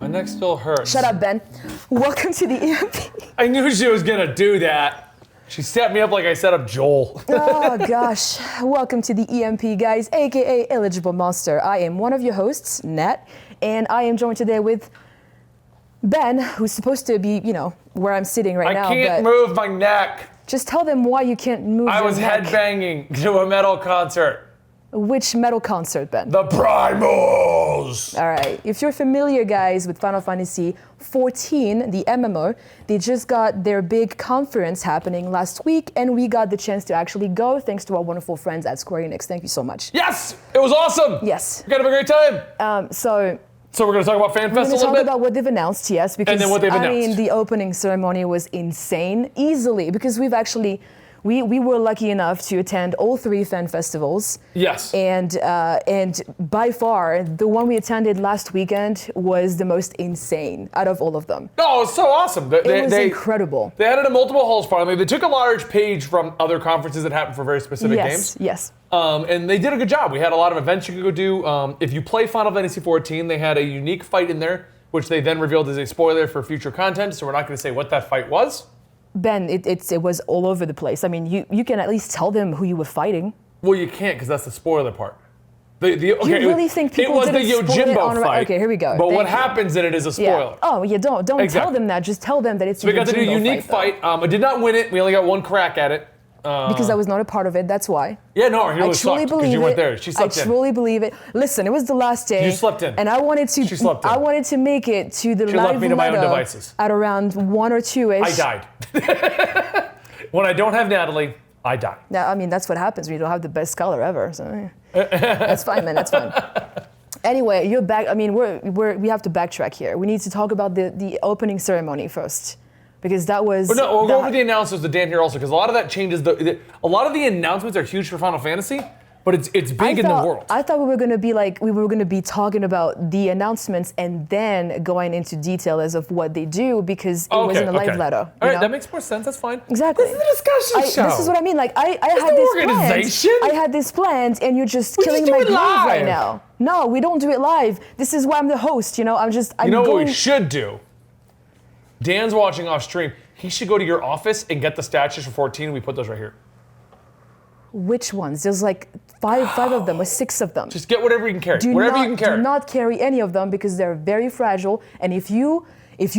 neck still hurts. Shut up, Ben. Welcome to the EMP. I knew she was gonna do that. She set me up like I set up Joel. Oh gosh. Welcome to the EMP, guys, aka Eligible Monster. I am one of your hosts, Nat, and I am joined today with Ben, who's supposed to be, where I'm sitting right now. I can't move my neck. Just tell them why you can't move your neck. I was headbanging to a metal concert. Which metal concert, Ben? The Primals! All right. If you're familiar, guys, with Final Fantasy XIV, the MMO, they just got their big conference happening last week, and we got the chance to actually go thanks to our wonderful friends at Square Enix. Thank you so much. Yes! It was awesome! Yes. We had a great time. So we're going to talk about FanFest a little bit? We're going to talk about what they've announced, yes, because and then what they've announced. the opening ceremony was insane, easily, because we've actually, we were lucky enough to attend all 3 fan festivals. Yes. And by far, the one we attended last weekend was the most insane out of all of them. Oh, it was so awesome. It was incredible. They had it in multiple halls, probably. They took a large page from other conferences that happened for very specific games. Yes. And they did a good job. We had a lot of events you could go do. If you play Final Fantasy XIV, they had a unique fight in there, which they then revealed as a spoiler for future content, so we're not going to say what that fight was. Ben, it was all over the place. I mean, you can at least tell them who you were fighting. Well, you can't, because that's the spoiler part. You really think people didn't spoil it on... It was the Yojimbo fight. Okay, here we go. But what happens in it is a spoiler. Yeah. Oh, yeah, don't tell them that. Just tell them that it's a Yojimbo fight. So we got to do a unique fight. I did not win it. We only got one crack at it. Because I was not a part of it, that's why. Yeah, no, our hero sucked because you weren't there. She slept in. I truly believe it. Listen, it was the last day. You slept in. And I wanted to. She slept in. I wanted to make it to the she live left me to my own devices. At around 1 or 2ish. I died. When I don't have Natalie, I die. Now, I mean, that's what happens when you don't have the best color ever. So that's fine, man. That's fine. Anyway, you're back. I mean, we have to backtrack here. We need to talk about the opening ceremony first. Because that was... But no, we'll go over the announcements with Dan here also, because a lot of that changes a lot of the announcements are huge for Final Fantasy, but it's big in the world. I thought we were going to be talking about the announcements and then going into detail as of what they do, because it wasn't a live letter. All right, that makes more sense. That's fine. Exactly. This is a discussion show. This is what I mean. Like I had this planned, and you're just killing my groove right now. No, we don't do it live. This is why I'm the host. You know what we should do? Dan's watching off stream. He should go to your office and get the statues for 14, and we put those right here. Which ones? There's like five of them or 6 of them. Just get whatever you can carry. Whatever you can carry. Do not carry any of them because they're very fragile, and if you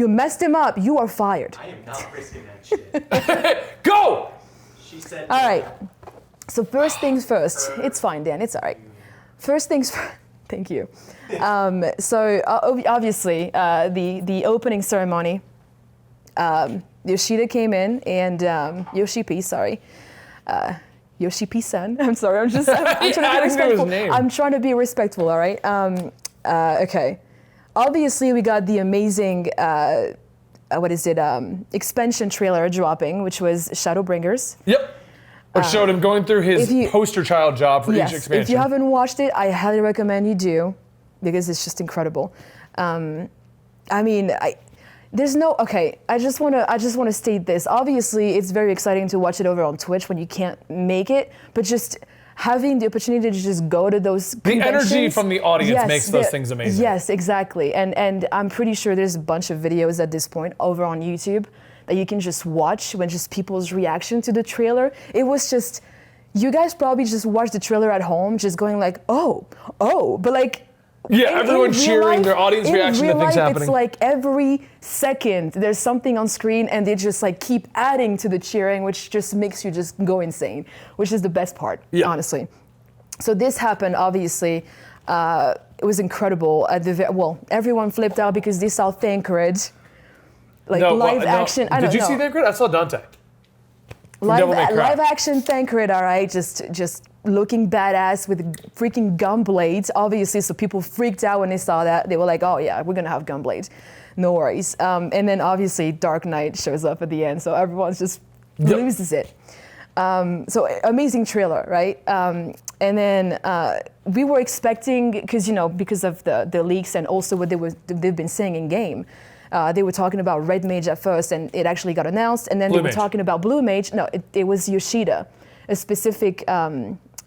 mess them up, you are fired. I am not risking that shit. Go! She said. All right. So first things first. It's fine, Dan. It's all right. First things first. Thank you. So obviously, the opening ceremony. Yoshida came in and Yoshi-P, Yoshi-P-san. I'm sorry. I'm trying to be respectful. I'm trying to be respectful. All right. Okay. Obviously, we got the amazing expansion trailer dropping, which was Shadowbringers. Yep. Which showed him going through his poster child job for each expansion. If you haven't watched it, I highly recommend you do, because it's just incredible. I just want to state this. Obviously, it's very exciting to watch it over on Twitch when you can't make it, but just having the opportunity to just go to those conventions. The energy from the audience makes those things amazing. Yes, exactly. And I'm pretty sure there's a bunch of videos at this point over on YouTube that you can just watch when just people's reaction to the trailer. It was just, you guys probably just watched the trailer at home, just going like, oh, but like, yeah, everyone cheering, their audience reaction to things happening. It's like every second there's something on screen and they just like keep adding to the cheering, which just makes you just go insane, which is the best part, honestly. So this happened, obviously. It was incredible. Everyone flipped out because they saw Thancred, live action. Did you see Thancred? I saw Dante. Live action Thancred, all right, just looking badass with freaking gun blades, obviously, so people freaked out when they saw that. They were like, oh yeah, we're gonna have gun blades. No worries. And then obviously Dark Knight shows up at the end, so everyone's just loses it. So amazing trailer, right? And then we were expecting, because of the leaks and also what they've been saying in game, they were talking about Red Mage at first, and it actually got announced, and then they were talking about Blue Mage. No, it was Yoshida, a specific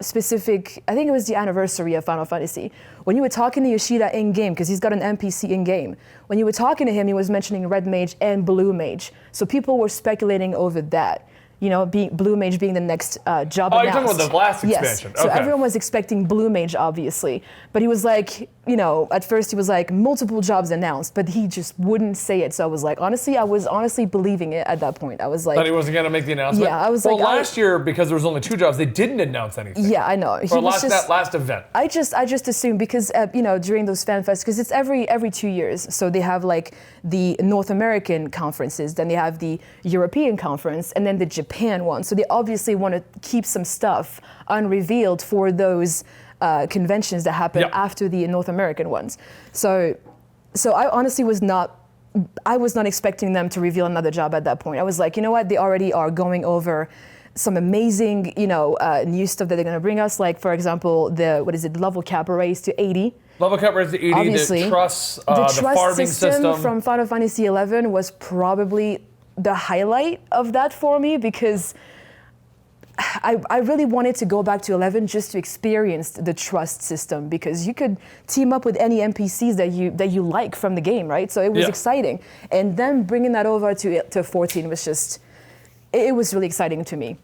specific, I think it was the anniversary of Final Fantasy, when you were talking to Yoshida in-game, because he's got an NPC in-game, when you were talking to him, he was mentioning Red Mage and Blue Mage. So people were speculating over that. You know, Blue Mage being the next job announced. Oh, you're talking about the last expansion. Yes. So okay. everyone was expecting Blue Mage, obviously. But he was like, you know, at first he was like, multiple jobs announced, but he just wouldn't say it. So I was like, honestly, I was honestly believing it at that point. I was like... That he wasn't going to make the announcement? Yeah, I was well, like... Well, last year, because there was only 2 jobs, they didn't announce anything. Yeah, I know. That last event. I just assumed because, you know, during those fan fests, because it's every 2 years. So they have like the North American conferences, then they have the European conference, and then the Japan one. So they obviously want to keep some stuff unrevealed for those conventions that happen after the North American ones. So I honestly was not expecting them to reveal another job at that point. I was like, you know what, they already are going over some amazing, you know, new stuff that they're going to bring us. Like, for example, the level cap raise to 80. Level cap raise to 80, obviously, the trust farming system from Final Fantasy XI was probably the highlight of that for me, because I really wanted to go back to 11 just to experience the trust system, because you could team up with any NPCs that you like from the game, right? So it was exciting. And then bringing that over to 14 was just, it was really exciting to me.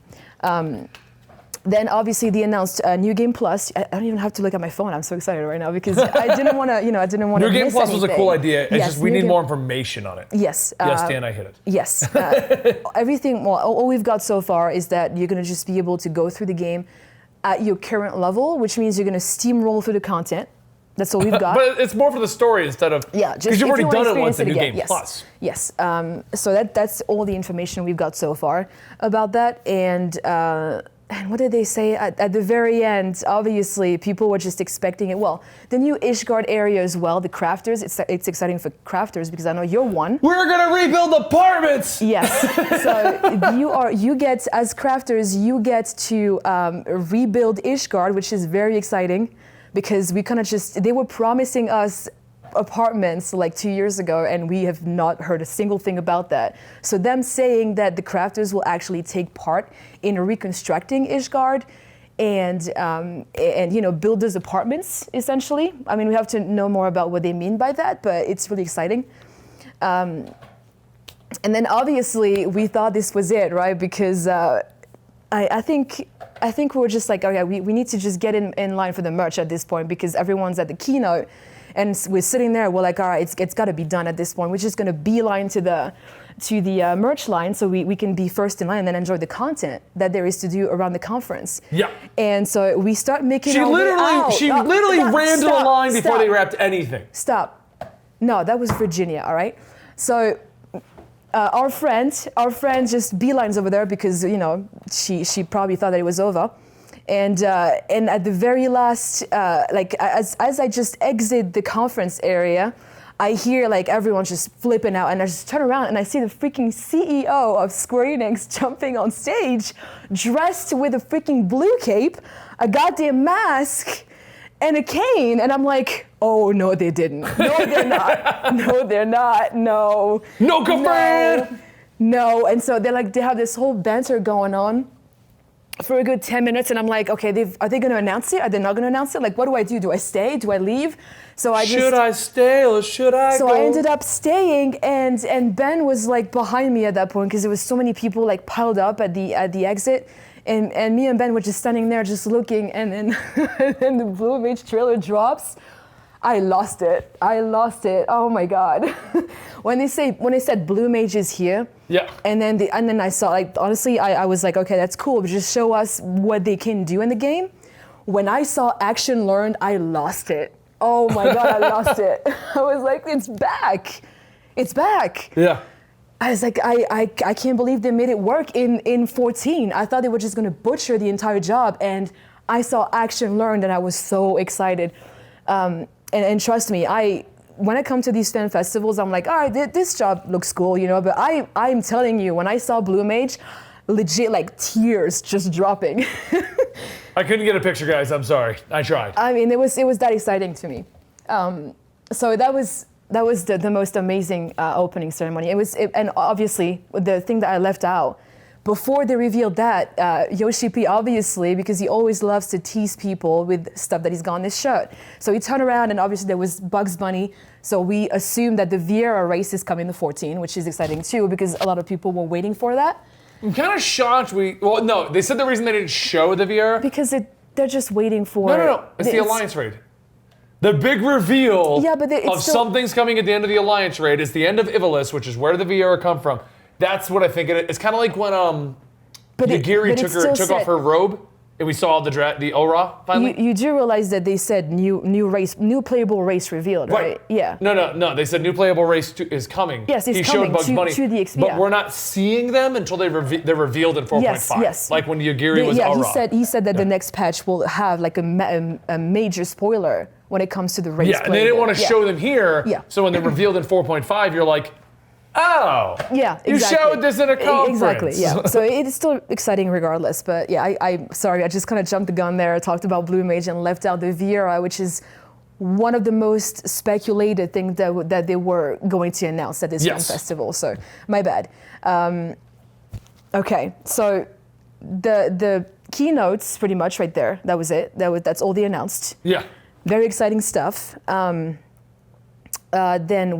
Then obviously they announced New Game Plus. I don't even have to look at my phone. I'm so excited right now because I didn't want to, New Game Plus was a cool idea. It's just we need more information on it. Yes. Yes, Dan, I hit it. Yes. Everything, well, all we've got so far is that you're going to just be able to go through the game at your current level, which means you're going to steamroll through the content. That's all we've got. But it's more for the story instead of, because you've already done it once in New Game Plus. Yes. So that's all the information we've got so far about that. And what did they say at the very end? Obviously, people were just expecting it. Well, the new Ishgard area as well, the crafters. It's exciting for crafters because I know you're one. We're gonna rebuild apartments. Yes. So you get as crafters, you get to rebuild Ishgard, which is very exciting because we kind of they were promising us apartments like 2 years ago, and we have not heard a single thing about that. So them saying that the crafters will actually take part in reconstructing Ishgard and build those apartments essentially. I mean, we have to know more about what they mean by that, but it's really exciting. And then obviously we thought this was it, right? Because I think we were just like, okay, we need to just get in line for the merch at this point because everyone's at the keynote. And we're sitting there, we're like, all right, it's got to be done at this point. We're just going to beeline to the merch line so we can be first in line and then enjoy the content that there is to do around the conference. Yeah. And so we start making She literally ran to the line before they wrapped anything. Stop. No, that was Virginia, all right? So our friend just beelines over there because, she probably thought that it was over. And at the very last, as I just exit the conference area, I hear everyone just flipping out, and I just turn around and I see the freaking CEO of Square Enix jumping on stage, dressed with a freaking blue cape, a goddamn mask, and a cane, and I'm like, oh no, they didn't. No, they're not. No, they're not. No. No, girlfriend. No. And so they have this whole banter going on for a good 10 minutes, and I'm like, okay, are they going to announce it? Are they not going to announce it? Like, what do I do? Do I stay? Do I leave? So should I stay or should I go? So I ended up staying, and Ben was behind me at that point because there was so many people piled up at the exit, and me and Ben were just standing there just looking, and then and the Blue Mage trailer drops. I lost it. Oh my God. When they said Blue Mage is here. Yeah. And then I saw honestly I was like, okay, that's cool, but just show us what they can do in the game. When I saw action learned, I lost it. Oh my God, I lost it. I was like, it's back. It's back. Yeah. I was like, I can't believe they made it work in 14. I thought they were just gonna butcher the entire job, and I saw action learned and I was so excited. And trust me, when I come to these fan festivals, I'm like, all right, this job looks cool, but I'm telling you, when I saw Blue Mage, legit tears just dropping. I couldn't get a picture, guys. I'm sorry. I tried. I mean, it was that exciting to me. So that was the most amazing opening ceremony. And obviously the thing that I left out before they revealed that, Yoshi P, obviously, because he always loves to tease people with stuff that he's got on his shirt. So he turned around and obviously there was Bugs Bunny. So we assumed that the Vieira race is coming to 14, which is exciting too, because a lot of people were waiting for that. I'm kind of shocked well, no, they said the reason they didn't show the Vieira. Because they're just waiting for... No. It's the Alliance raid. The big reveal of something's coming at the end of the Alliance raid is the end of Ivalice, which is where the Vieira come from. That's what I think it is. It's kind of like when Nagiri took off her robe and we saw the Aura finally. You do realize that they said new playable race revealed, right? Yeah. No. They said new playable race is coming. Yes, it's coming showed Bugs Bunny, to the XP. but we're not seeing them until they're revealed in 4.5. Yes. Like when Nagiri was Aura. He said that the next patch will have like a major spoiler when it comes to the race. Yeah, and they didn't want to show them here. Yeah. So when they're revealed in 4.5, you're like, oh, yeah, exactly. You showed this in a conference. Exactly, yeah. So it is still exciting regardless. But yeah, I'm sorry, I just kind of jumped the gun there. I talked about Blue Mage and left out the Vieira, which is one of the most speculated things that they were going to announce at this film festival. So my bad. Okay, so the keynotes pretty much right there. That was it. That's all they announced. Yeah. Very exciting stuff. Then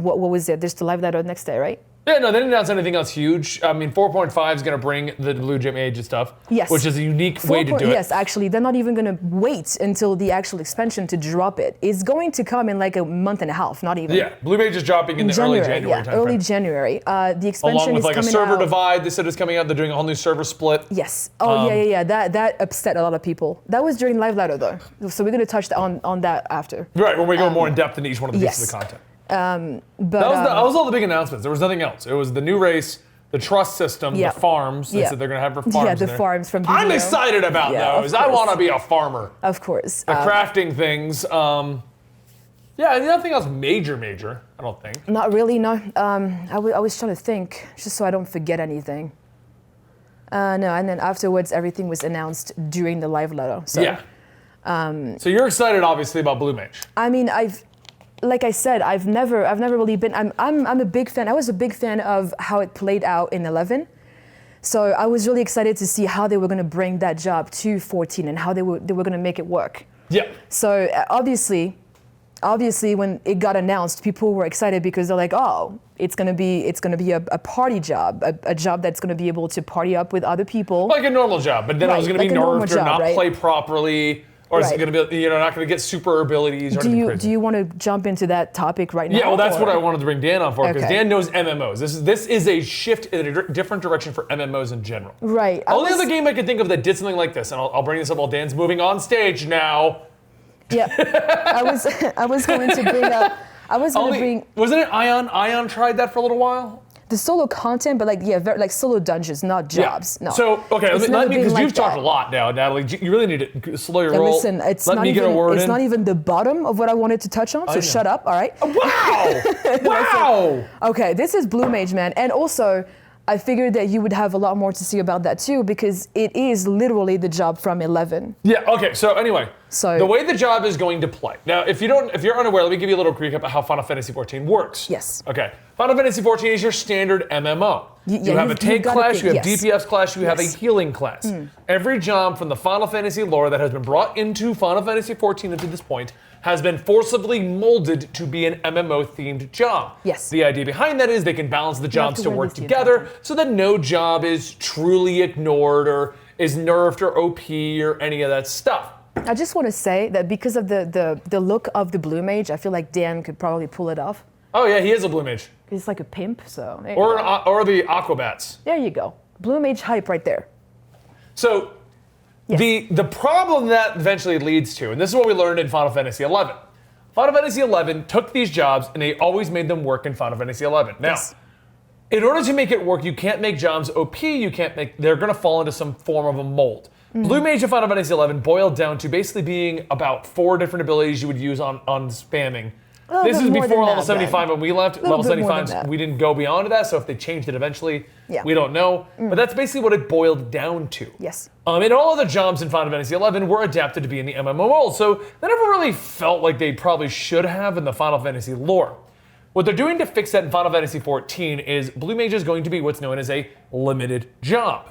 what was it? There's the live letter next day, right? Yeah, no, they didn't announce anything else huge. I mean, 4.5 is going to bring the Blue Gem Age and stuff, which is a unique way to do it. Yes, actually, they're not even going to wait until the actual expansion to drop it. It's going to come in like a month and a half, not even. Yeah, Blue Mage is dropping in the early January timeframe. Early January. The expansion along with like a coming server out. divide. They said it's coming out. They're doing a whole new server split. Yes. Oh, yeah. That upset a lot of people. That was during live letter though, so we're going to touch on that after. Right, when we go more in depth into each one of the pieces of content. But that was all the big announcements. There was nothing else. It was the new race, the trust system, the farms. They said they're going to have for farms. Yeah, the farms from BDO. I'm excited about those. I want to be a farmer. Of course. The crafting things. Nothing else major, I don't think. Not really, no. I was trying to think, just so I don't forget anything. No, and then afterwards, everything was announced during the live letter. So, so you're excited, obviously, about Blue Mage. I mean, like I said, I've never really been. I'm a big fan. I was a big fan of how it played out in 11. So I was really excited to see how they were going to bring that job to 14 and how they were going to make it work. Yeah. So obviously, when it got announced, people were excited because they're like, oh, it's going to be a party job, a job that's going to be able to party up with other people. Like a normal job, but then it was going to be nerfed or not play properly. Or is it going to be, not going to get super abilities or anything crazy? Do you want to jump into that topic right now? Yeah, well, that's what I wanted to bring Dan on for, because Dan knows MMOs. This is a shift in a different direction for MMOs in general. Right. Only other game I could think of that did something like this, and I'll bring this up while Dan's moving on stage now. Yeah, I was going to bring up. Wasn't it Ion? Ion tried that for a little while. The solo content, but like solo dungeons, not jobs. Yeah. No. So let me because you've talked a lot now, Natalie. You really need to slow your roll. Listen, it's not even the bottom of what I wanted to touch on. So shut up. All right. Wow. Wow. Okay, this is Blue Mage, man, and also I figured that you would have a lot more to say about that too, because it is literally the job from 11. Yeah. Okay. So anyway, the way the job is going to play. Now, if you're unaware, let me give you a little recap of how Final Fantasy XIV works. Yes. Okay. Final Fantasy XIV is your standard MMO. You have a tank class, you have DPS class, you have a healing class. Every job from the Final Fantasy lore that has been brought into Final Fantasy XIV up to this point has been forcibly molded to be an MMO-themed job. Yes. The idea behind that is they can balance the jobs to work together so that no job is truly ignored or is nerfed or OP or any of that stuff. I just want to say that because of the look of the Blue Mage, I feel like Dan could probably pull it off. Oh yeah, he is a Blue Mage. He's like a pimp, so. Or the Aquabats. There you go. Blue Mage hype right there. So, the problem that eventually leads to, and this is what we learned in Final Fantasy XI. Final Fantasy XI took these jobs and they always made them work in Final Fantasy XI. Now, in order to make it work, you can't make jobs OP, they're gonna fall into some form of a mold. Blue Mage in Final Fantasy XI boiled down to basically being about 4 different abilities you would use on spamming. This is before level 75 when we left. Level 75, we didn't go beyond that, so if they changed it eventually, we don't know. But that's basically what it boiled down to. Yes. And all of the jobs in Final Fantasy XI were adapted to be in the MMO mold, so they never really felt like they probably should have in the Final Fantasy lore. What they're doing to fix that in Final Fantasy XIV is Blue Mage is going to be what's known as a limited job.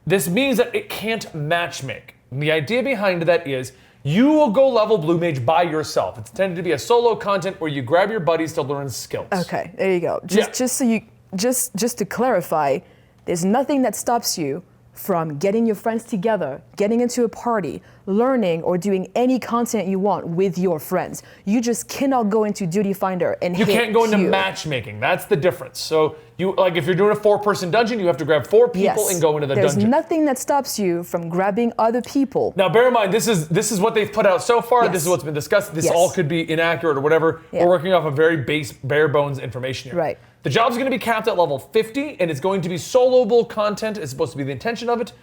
this means that it can't matchmake. And the idea behind that is you will go level Blue Mage by yourself. It's intended to be a solo content where you grab your buddies to learn skills. Okay, there you go. Just to clarify, there's nothing that stops you from getting your friends together, getting into a party, learning or doing any content you want with your friends. You just cannot go into Duty Finder and you hit can't go into Q. matchmaking. That's the difference. So you like if you're doing a 4-person dungeon, you have to grab 4 people and go into the There's dungeon. nothing that stops you from grabbing other people. Now bear in mind, this is what they've put out so far. This is what's been discussed. This all could be inaccurate or whatever. We're working off of very bare bones information here. Right. The job's going to be capped at level 50, and it's going to be soloable content. It's supposed to be the intention of it.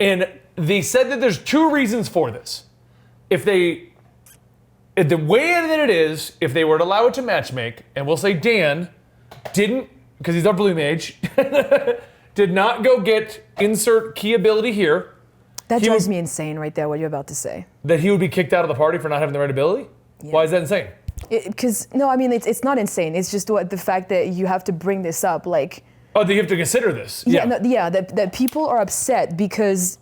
And they said that there's 2 reasons for this. If the way that it is, if they were to allow it to matchmake, and we'll say Dan didn't, because he's our Blue Mage, did not go get insert key ability here. That drives me insane right there, what you're about to say. That he would be kicked out of the party for not having the right ability? Yeah. Why is that insane? Because, no, I mean, it's not insane. It's just the fact that you have to bring this up, like... Oh, you have to consider this. That people are upset because,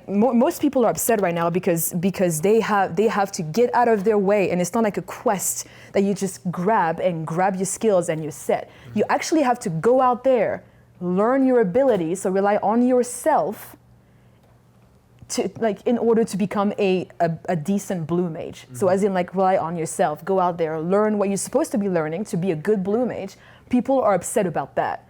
most people are upset right now because they have to get out of their way, and it's not like a quest that you just grab your skills and you're set. You actually have to go out there, learn your abilities, so rely on yourself to in order to become a decent Blue Mage. So as in rely on yourself, go out there, learn what you're supposed to be learning to be a good Blue Mage. People are upset about that.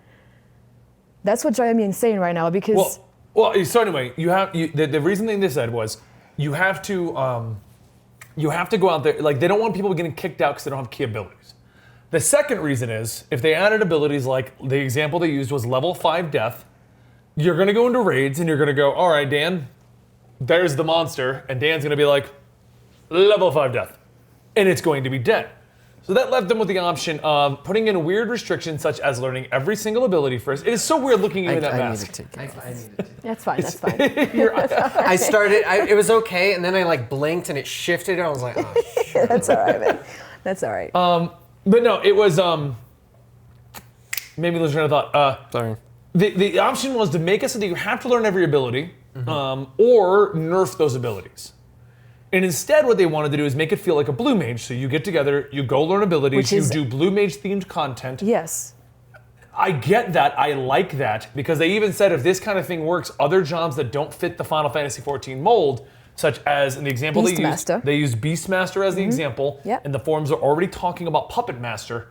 That's what drives me insane right now because... Well, so anyway, the reason they said was you have to go out there, they don't want people getting kicked out because they don't have key abilities. The second reason is if they added abilities like the example they used was level 5 death, you're going to go into raids and you're going to go, all right, Dan, there's the monster, and Dan's going to be like, level 5 death, and it's going to be dead. So that left them with the option of putting in weird restrictions such as learning every single ability first. It is so weird looking at that mask. I needed to. That's fine. I started, it was okay, and then I blinked and it shifted, and I was like, oh, shit. That's all right, man. That's all right. But no, it was, maybe lose train of thought. Sorry. The option was to make it so that you have to learn every ability, or nerf those abilities. And instead, what they wanted to do is make it feel like a Blue Mage. So you get together, you go learn abilities, you do Blue Mage themed content. Yes. I get that, I like that, because they even said if this kind of thing works, other jobs that don't fit the Final Fantasy XIV mold, such as in the example they used Beastmaster as the example, and the forums are already talking about Puppet Master.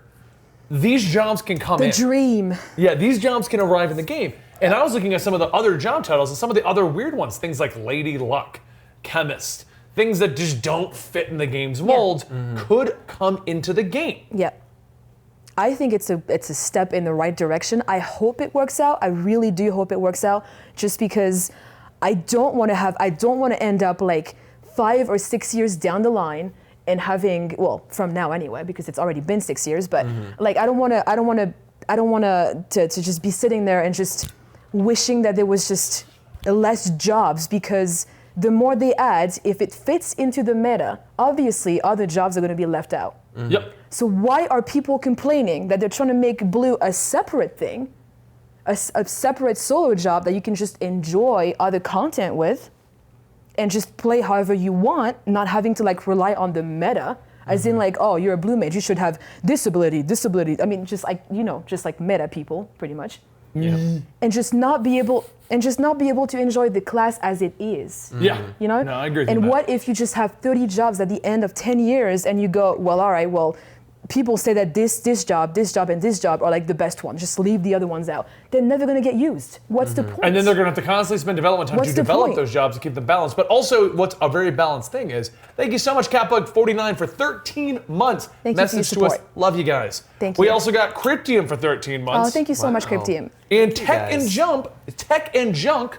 These jobs can come in. The dream. Yeah, these jobs can arrive in the game. And I was looking at some of the other job titles and some of the other weird ones, things like Lady Luck, Chemist, things that just don't fit in the game's mold could come into the game. Yeah. I think it's a step in the right direction. I hope it works out. I really do hope it works out, just because I don't want to end up 5 or 6 years down the line and having, well, from now anyway, because it's already been 6 years, but I don't want to just be sitting there and just wishing that there was just less jobs, because the more they add, if it fits into the meta, obviously other jobs are going to be left out. Yep. So why are people complaining that they're trying to make Blue a separate thing, a separate solo job that you can just enjoy other content with and just play however you want, not having to rely on the meta, as in oh, you're a Blue Mage, you should have this ability. I mean, just like meta people, pretty much. Yeah. And just not be able to enjoy the class as it is. Yeah. You know? No, I agree with and you. what if you just have 30 jobs at the end of 10 years and you go, well, all right, well, people say that this job, and this job are the best ones. Just leave the other ones out. They're never going to get used. What's the point? And then they're going to have to constantly spend development time to develop those jobs to keep them balanced. But also, what's a very balanced thing is, thank you so much, CatBug49 for 13 months. Thank you for your support. To us. Love you guys. Thank you. We also got Cryptium for 13 months. Oh, thank you so much, Cryptium. And Tech and Junk,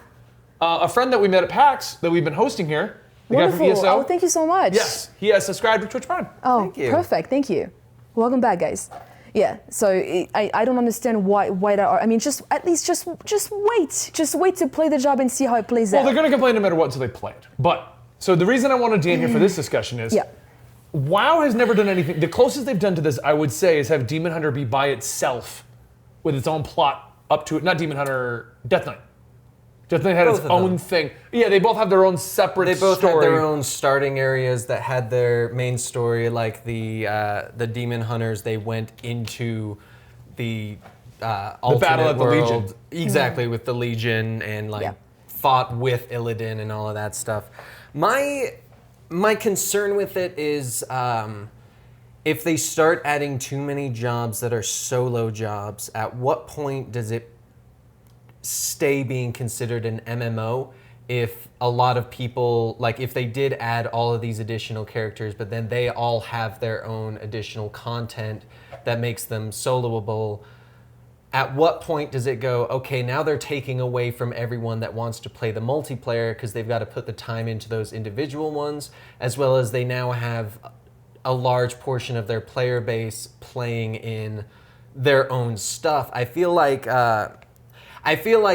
a friend that we met at PAX that we've been hosting here. The Wonderful. Guy from ESO. Oh, thank you so much. Yes, he has subscribed to Twitch Prime. Oh, thank you. Perfect. Thank you. Welcome back, guys. Yeah. So I don't understand why that are. I mean, just at least just wait. Just wait to play the job and see how it plays out. Well, they're going to complain no matter what until they play it. But so the reason I wanted Dan here for this discussion is, WoW has never done anything. The closest they've done to this, I would say, is have Demon Hunter be by itself with its own plot up to it. Not Demon Hunter, Death Knight. Destiny had its Both of own them. thing. Yeah, they both have their own separate They both story. had their own starting areas that had their main story, like the demon hunters. They went into the alternate battle at the world, Legion. exactly, with the Legion, and like Yeah. fought with Illidan and all of that stuff. My concern with it is if they start adding too many jobs that are solo jobs, at what point does it stay being considered an MMO if a lot of people, like if they did add all of these additional characters, but then they all have their own additional content that makes them soloable, at what point does it go, okay, now they're taking away from everyone that wants to play the multiplayer because they've got to put the time into those individual ones, as well as they now have a large portion of their player base playing in their own stuff. I feel like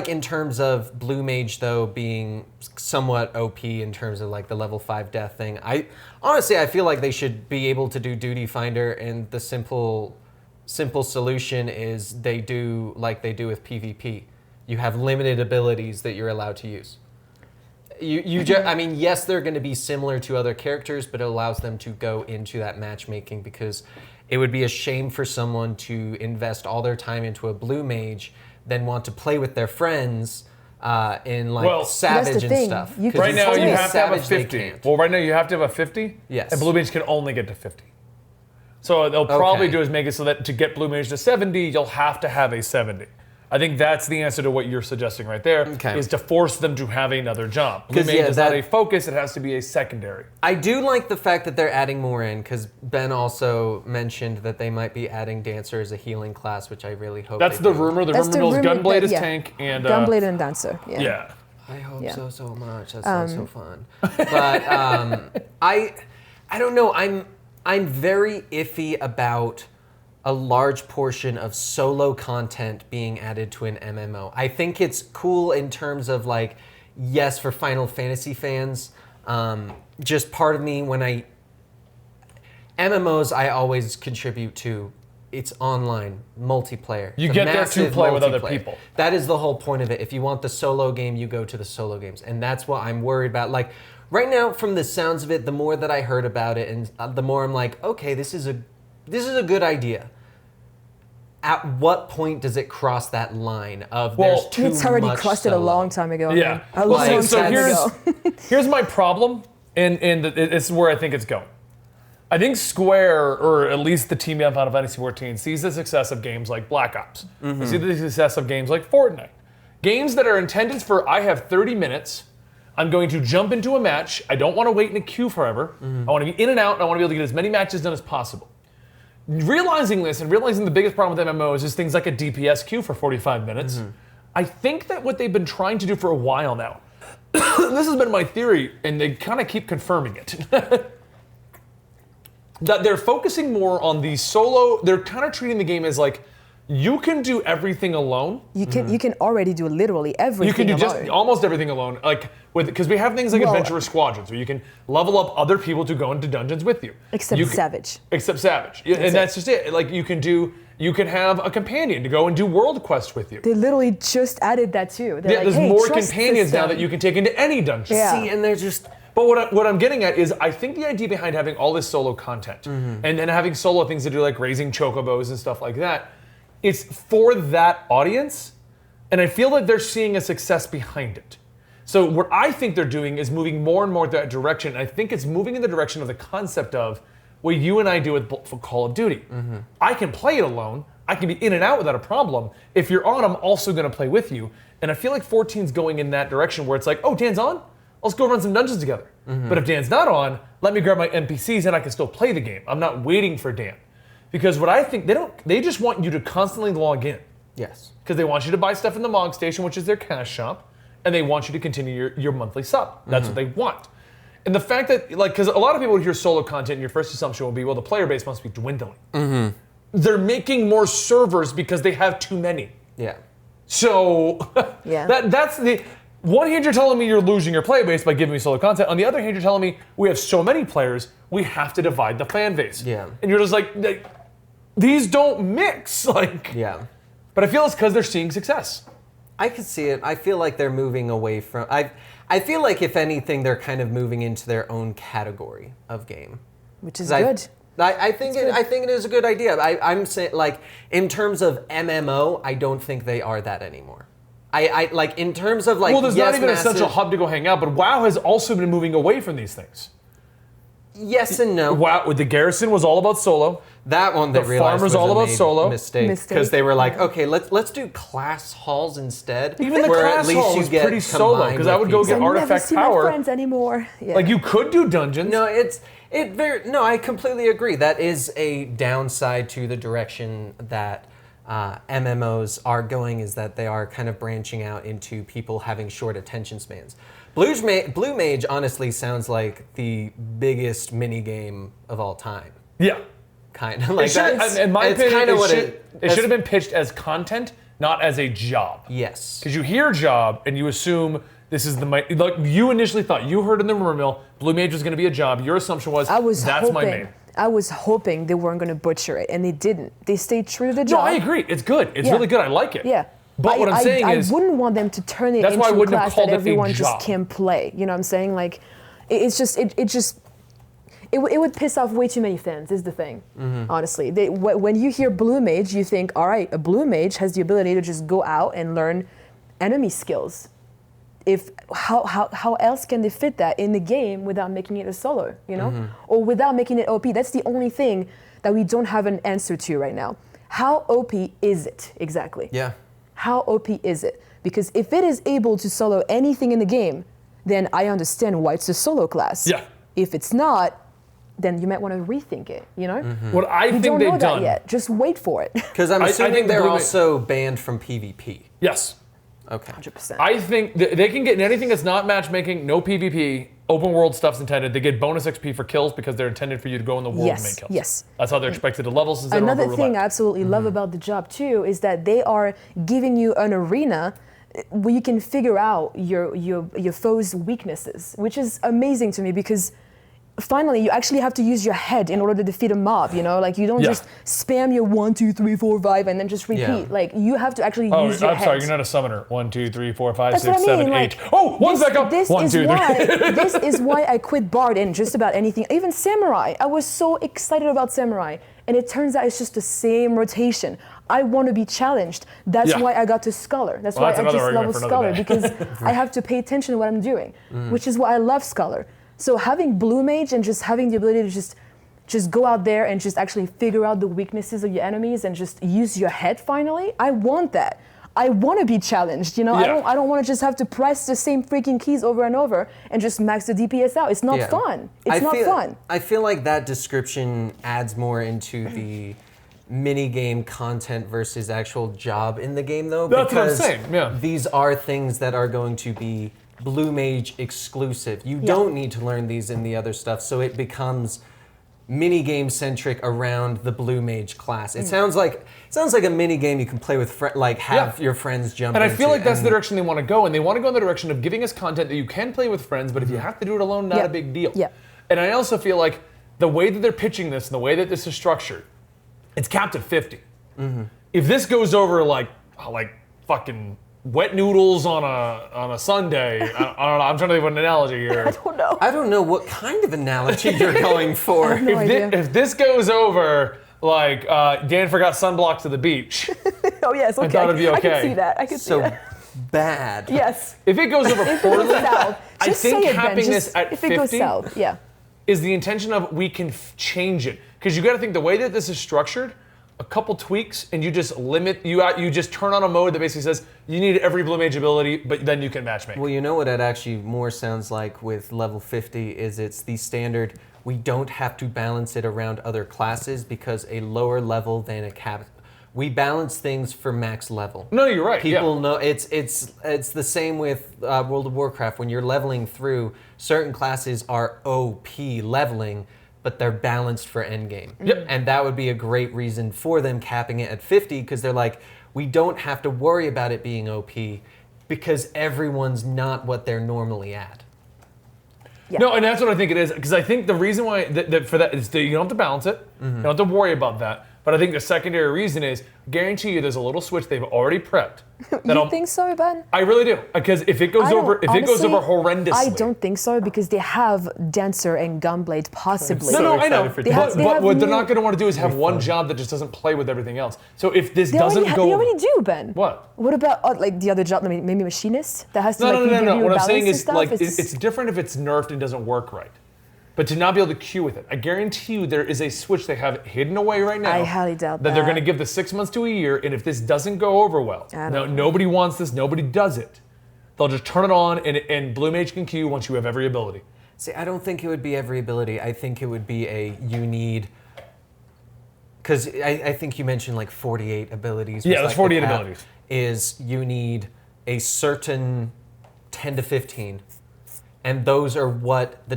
in terms of Blue Mage though being somewhat OP in terms of like the level 5 death thing, I feel like they should be able to do Duty Finder, and the simple solution is they do like they do with PvP. You have limited abilities that you're allowed to use. I mean, yes, they're going to be similar to other characters, but it allows them to go into that matchmaking, because it would be a shame for someone to invest all their time into a Blue Mage, then want to play with their friends in like Savage that's the and thing. stuff. You 'Cause Right now, you only have to have a Savage they 50. can't. Well, right now, you have to have a 50. Yes. And Blue Mage can only get to 50. So they'll probably Okay. do is make it so that to get Blue Mage to 70, you'll have to have a 70. I think that's the answer to what you're suggesting right there, Okay. is to force them to have another job. Blue 'Cause, Mage yeah, is not that- a focus, it has to be a secondary. I do like the fact that they're adding more in, because Ben also mentioned that they might be adding Dancer as a healing class, which I really hope That's they the do. rumor. The That's rumor the mills rumor Gunblade that- is yeah. tank and Gunblade and Dancer. Yeah. yeah. I hope Yeah. so much. That sounds so fun. But I don't know. I'm very iffy about a large portion of solo content being added to an MMO. I think it's cool in terms of like, yes, for Final Fantasy fans. Just part of me when MMOs I always contribute to. It's online, multiplayer. You It's a get there to massive play with other multiplayer. people. That is the whole point of it. If you want the solo game, you go to the solo games. And that's what I'm worried about. Like, right now, from the sounds of it, the more that I heard about it, and the more I'm like, okay, this is a good idea. At what point does it cross that line of there's too much It's already crossed it a solo? long time ago. Yeah. man. A long so time ago. here's my problem, and it's where I think it's going. I think Square, or at least the team behind Final Fantasy XIV, sees the success of games like Black Ops. They see the success of games like Fortnite. Games that are intended for, I have 30 minutes, I'm going to jump into a match, I don't want to wait in a queue forever, I want to be in and out, and I want to be able to get as many matches done as possible. Realizing this, and realizing the biggest problem with MMOs is things like a DPS queue for 45 minutes, I think that what they've been trying to do for a while now, this has been my theory, and they kind of keep confirming it, that they're focusing more on the solo, they're kind of treating the game as like, you can do everything alone. You can already do literally everything. You can do just alone. almost everything alone, like because we have things like adventurous squadrons where you can level up other people to go into dungeons with you. Except Savage. Except Savage, and that's just it. Like you can have a companion to go and do world quests with you. They literally just added that too. They're Yeah, like, there's hey, more trust companions now system. that you can take into any dungeon. Yeah. See, and they're just... But what I'm getting at is I think the idea behind having all this solo content and then having solo things to do like raising chocobos and stuff like that, it's for that audience, and I feel that they're seeing a success behind it. So what I think they're doing is moving more and more that direction. I think it's moving in the direction of the concept of what you and I do with Call of Duty. I can play it alone. I can be in and out without a problem. If you're on, I'm also going to play with you. And I feel like 14's going in that direction where it's like, oh, Dan's on? Let's go run some dungeons together. But if Dan's not on, let me grab my NPCs and I can still play the game. I'm not waiting for Dan. Because what I think, they just want you to constantly log in. Yes. Because they want you to buy stuff in the Mog Station, which is their cash shop, and they want you to continue your monthly sub. That's what they want. And the fact that, like, because a lot of people would hear solo content, and your first assumption will be, well, the player base must be dwindling. They're making more servers because they have too many. Yeah. So Yeah. that's the one hand you're telling me you're losing your player base by giving me solo content. On the other hand, you're telling me we have so many players, we have to divide the fan base. Yeah. And you're just like, these don't mix. Like, Yeah. but I feel it's because they're seeing success. I could see it. I feel like they're moving away from. I feel like if anything, they're kind of moving into their own category of game, which is good. I think it is a good idea. I'm saying, like, in terms of MMO, I don't think they are that anymore. I like in terms of like. Well, there's not even a central hub to go hang out, but WoW has also been moving away from these things. Yes and no. WoW, the Garrison was all about solo. That one they the realized Farmer's was all about a solo mistake because they were like, okay, let's do class halls instead. Even the class hall was pretty solo because I would go get artifact never see power. My friends anymore. Yeah. Like you could do dungeons. No, I completely agree. That is a downside to the direction that MMOs are going, is that they are kind of branching out into people having short attention spans. Blue Mage honestly sounds like the biggest mini game of all time. Yeah. Kind of like that. In my opinion, it should have been pitched as content, not as a job. Yes. Because you hear job and you assume this is like you initially thought, you heard in the rumor mill, Blue Mage was going to be a job. Your assumption was, that's my main. I was hoping they weren't going to butcher it, and they didn't. They stayed true to the job. No, I agree. It's good. It's really good. I like it. Yeah. But what I'm saying is, I wouldn't want them to turn it into a class that everyone just can play. You know what I'm saying? Like, it would piss off way too many fans, is the thing, honestly. When you hear Blue Mage, you think, all right, a Blue Mage has the ability to just go out and learn enemy skills. How else can they fit that in the game without making it a solo, you know? Or without making it OP? That's the only thing that we don't have an answer to right now. How OP is it, exactly? Yeah. How OP is it? Because if it is able to solo anything in the game, then I understand why it's a solo class. Yeah. If it's not, then you might want to rethink it, you know? What I think don't they've know done that yet. Just wait for it. Because I'm assuming they're also banned from PvP. Yes. Okay. 100%. I think they can get anything that's not matchmaking, no PvP, open world stuff's intended. They get bonus XP for kills because they're intended for you to go in the world and make kills. Yes. That's how they're expected to level since they don't have a Another thing I roulette. absolutely love about the job too is that they are giving you an arena where you can figure out your foe's weaknesses, which is amazing to me because finally you actually have to use your head in order to defeat a mob, you know? Like you don't just spam your 1, 2, 3, 4, 5 and then just repeat. Yeah. Like you have to actually use your head. I'm sorry, you're not a summoner. 1, 2, 3, 4, 5, That's 6, what I mean. 7, 8. Like, Oh, one second. 1, 2, 3. This is why I quit Bard in just about anything. Even Samurai. I was so excited about Samurai. And it turns out it's just the same rotation. I want to be challenged. That's why I got to Scholar. That's why I just level Scholar because I have to pay attention to what I'm doing, which is why I love Scholar. So having Blue Mage and just having the ability to just go out there and just actually figure out the weaknesses of your enemies and just use your head finally, I want that. I want to be challenged, you know? Yeah. I don't want to just have to press the same freaking keys over and over and just max the DPS out. It's not fun. It's not fun. I feel like that description adds more into the mini-game content versus actual job in the game, though. That's what I'm because saying, yeah. these are things that are going to be Blue Mage exclusive. You don't need to learn these in the other stuff, so it becomes mini-game centric around the Blue Mage class. It sounds like a mini-game you can play with your friends jump And I into. feel like that's the direction they want to go, and they want to go in the direction of giving us content that you can play with friends, but if you have to do it alone, not a big deal. Yeah. And I also feel like the way that they're pitching this and the way that this is structured, it's capped at 50. If this goes over like fucking wet noodles on a Sunday, I don't know. I'm trying to think of an analogy here. I don't know. I don't know what kind of analogy you're going for. No idea. If this goes over like Dan forgot sunblock to the beach, Oh yes, okay. I thought it'd be I okay. can see that. I can see that. Bad. Yes. if it goes over If it poorly, goes south, I just think say it, Ben. capping Just- this at if it goes 50 south, yeah. is the intention of we can change it. Because you got to think the way that this is structured, a couple tweaks and you just limit, you just turn on a mode that basically says you need every Blue Mage ability, but then you can matchmake. Well, you know what it actually more sounds like with level 50 is it's the standard, we don't have to balance it around other classes because a lower level than a cap. We balance things for max level. No, you're right. People know it's the same with World of Warcraft. When you're leveling through, certain classes are OP leveling, but they're balanced for endgame. Yep. And that would be a great reason for them capping it at 50 because they're like, we don't have to worry about it being OP because everyone's not what they're normally at. Yeah. No, and that's what I think it is. Because I think the reason why for that is that you don't have to balance it. You don't have to worry about that. But I think the secondary reason is, guarantee you, there's a little switch they've already prepped. You think so, Ben? I really do, because if it goes over, horrendously. I don't think so because they have Dancer and Gunblade possibly. No, I know. They have But what they're new- not going to want to do is have one job that just doesn't play with everything else. So if this doesn't go, they already do, Ben. What? What about like the other job? Maybe machinist that has to No. review What I'm balance saying and is, stuff? like, it's different if it's nerfed and doesn't work right. But to not be able to queue with it, I guarantee you there is a switch they have hidden away right now. I highly doubt that they're going to give the 6 months to a year, and if this doesn't go over well, nobody wants this, nobody does it. They'll just turn it on, and Blue Mage can queue once you have every ability. See, I don't think it would be every ability. I think it would be you need. Because I think you mentioned like 48 abilities. Yeah, there's 48 abilities. You need a certain 10 to 15. And those are what the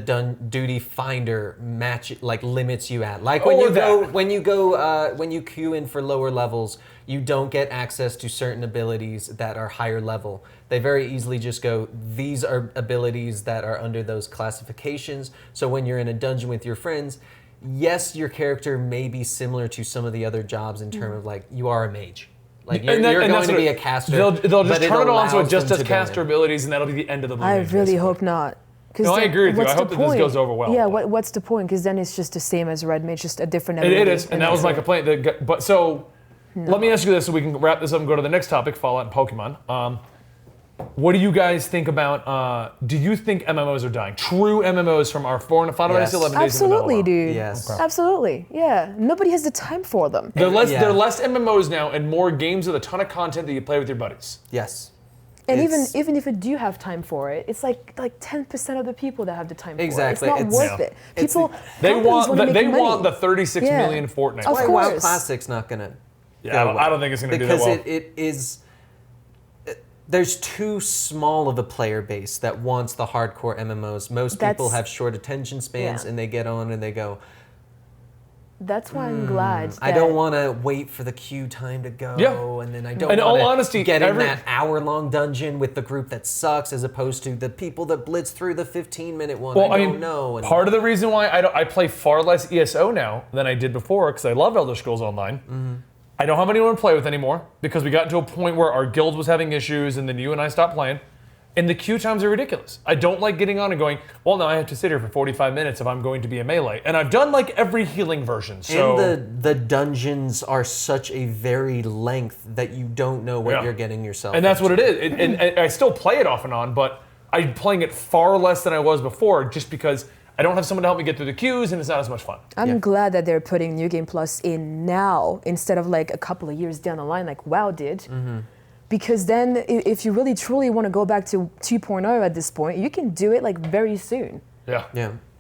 duty finder limits you at. Like when you queue in for lower levels, you don't get access to certain abilities that are higher level. They very easily just go, these are abilities that are under those classifications. So when you're in a dungeon with your friends, yes, your character may be similar to some of the other jobs in terms of like you are a mage. Like you're going to be a caster. They'll just turn it on so it just does does caster abilities, and that'll be the end of the Blue I Mage, really basically. hope not. No, I agree with you. I hope that this goes over well. Yeah, what's the point? Because then it's just the same as Red Mage, just a different It ability. is, and that was my complaint. Let me ask you this so we can wrap this up and go to the next topic, Fallout and Pokemon. What do you guys think about, do you think MMOs are dying? True MMOs from our Final Fantasy 11 days Absolutely, in the dude. Yes. Okay. Absolutely, yeah. Nobody has the time for them. They're less MMOs now and more games with a ton of content that you play with your buddies. Yes. And even if you do have time for it, it's like 10% of the people that have the time Exactly. for it. It's not worth it. People, They companies wanna want make the 36 Yeah. million Fortnite. Of Why course. WoW Classic's not going to I don't think it's going to do that well. Because it is... There's too small of a player base that wants the hardcore MMOs. Most people have short attention spans and they get on and they go, That's why I'm glad that I don't want to wait for the queue time to go, and then I don't want to get in that hour-long dungeon with the group that sucks, as opposed to the people that blitz through the 15-minute one. Well, I don't know. And part of the reason why I play far less ESO now than I did before, because I love Elder Scrolls Online. Mm-hmm. I don't have anyone to play with anymore because we got to a point where our guild was having issues, and then you and I stopped playing. And the queue times are ridiculous. I don't like getting on and going, well, now I have to sit here for 45 minutes if I'm going to be a melee. And I've done like every healing version, so... And the dungeons are such a varied length that you don't know what you're getting yourself And that's into. what it is. And I still play it off and on, but I'm playing it far less than I was before just because I don't have someone to help me get through the queues and it's not as much fun. I'm glad that they're putting New Game Plus in now instead of like a couple of years down the line like WoW did. Mm-hmm. Because then if you really truly want to go back to 2.0 at this point, you can do it like very soon. Yeah.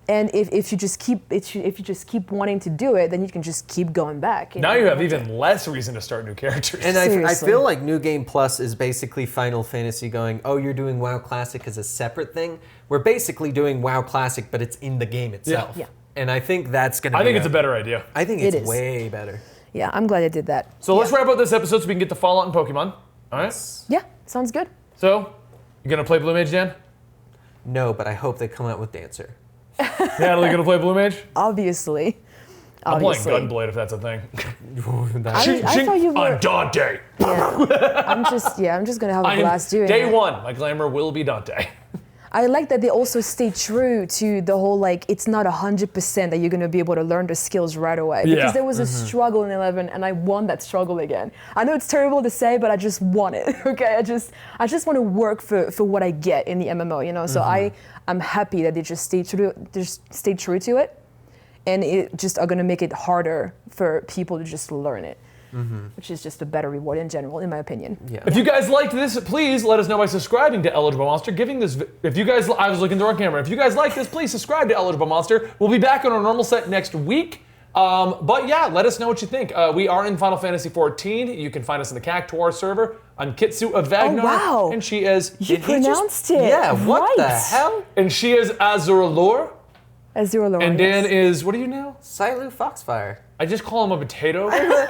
And if you just keep wanting to do it, then you can just keep going back. Now you have even less reason to start new characters. And I feel like New Game Plus is basically Final Fantasy going, oh, you're doing WoW Classic as a separate thing. We're basically doing WoW Classic, but it's in the game itself. Yeah. And I think that's going to be... I think it's a better idea. I think it's way better. Yeah, I'm glad they did that. So let's wrap up this episode so we can get to Fallout and Pokemon. All right? Yeah, sounds good. So, you gonna play Blue Mage, Dan? No, but I hope they come out with Dancer. Natalie, gonna play Blue Mage? Obviously. I'm playing Gunblade if that's a thing. I thought you were... On Dante. Yeah. I'm just gonna have a blast doing it. Day one, my glamour will be Dante. I like that they also stay true to the whole, like, it's not 100% that you're going to be able to learn the skills right away. Because there was a struggle in 11, and I won that struggle again. I know it's terrible to say, but I just want it, okay? I just want to work for what I get in the MMO, you know? So I'm happy that they just stay true to it, and it just are going to make it harder for people to just learn it. Which is just a better reward in general, in my opinion. Yeah. If you guys liked this, please let us know by subscribing to Eligible Monster. I was looking through our camera. If you guys like this, please subscribe to Eligible Monster. We'll be back on our normal set next week. But yeah, let us know what you think. We are in Final Fantasy XIV. You can find us in the Cactuar server. I'm Kitsu of Vagnar. Oh, wow. And she is... You pronounced it. Yeah, what right. the hell? And she is Azura Lore. Azura Lore. And Dan is... What are you now? Silu Foxfire. I just call him a potato. I'm a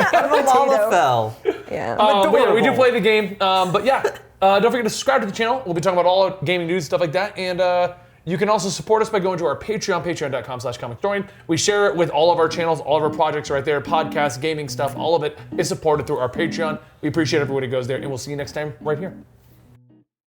Lalafell. Yeah. But yeah, we do play the game. But yeah, don't forget to subscribe to the channel. We'll be talking about all our gaming news, stuff like that. And You can also support us by going to our Patreon, patreon.com/comicdorian. We share it with all of our channels, all of our projects right there, podcasts, gaming stuff, all of it is supported through our Patreon. We appreciate everyone who goes there, and we'll see you next time right here.